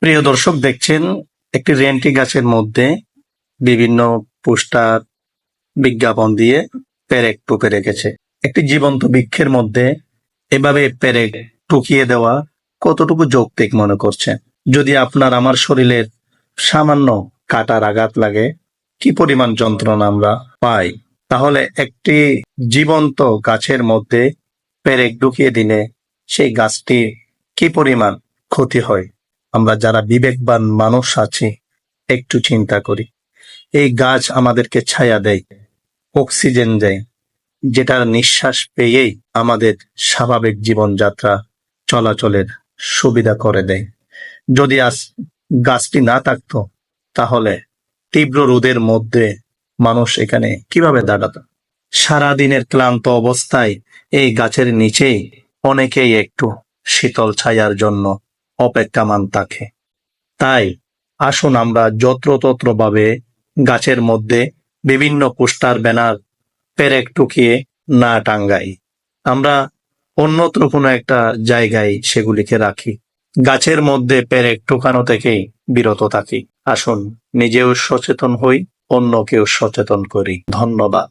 প্রিয় দর্শক, দেখছেন একটি রেন্টি গাছের মধ্যে বিভিন্ন পোস্টার বিজ্ঞাপন দিয়ে পেরেক টুকে রেখেছে। একটি জীবন্ত বৃক্ষের মধ্যে এভাবে পেরেক টুকিয়ে দেওয়া কতটুকু যৌক্তিক মনে করছেন? যদি আপনার আমার শরীরের সামান্য কাটার আঘাত লাগে, কি পরিমাণ যন্ত্রণা আমরা পাই, তাহলে একটি জীবন্ত গাছের মধ্যে পেরেক ঢুকিয়ে দিলে সেই গাছটি কি পরিমাণ ক্ষতি হয়? আমরা যারা বিবেকবান মানুষ আছি, একটু চিন্তা করি। এই গাছ আমাদেরকে ছায়া দেয়, অক্সিজেন দেয়, যেটার নিঃশ্বাস পেয়েই আমাদের স্বাভাবিক জীবনযাত্রা চলাচলের সুবিধা করে দেয়। যদি আজ গাছটি না থাকতো, তাহলে তীব্র রোদের মধ্যে মানুষ এখানে কিভাবে দাঁড়াতো? সারাদিনের ক্লান্ত অবস্থায় এই গাছের নিচেই অনেকেই একটু শীতল ছায়ার জন্য অপেক্ষামান থাকে। তাই আসুন আমরা যত্রতত্র ভাবে গাছের মধ্যে বিভিন্ন পোস্টার ব্যানার পেরেক টুকিয়ে না টাঙ্গাই, আমরা অন্যত্র কোনো একটা জায়গায় সেগুলিকে রাখি। গাছের মধ্যে পেরেক টোকানো থেকেই বিরত থাকি। আসুন নিজেও সচেতন হই, অন্যকেও সচেতন করি। ধন্যবাদ।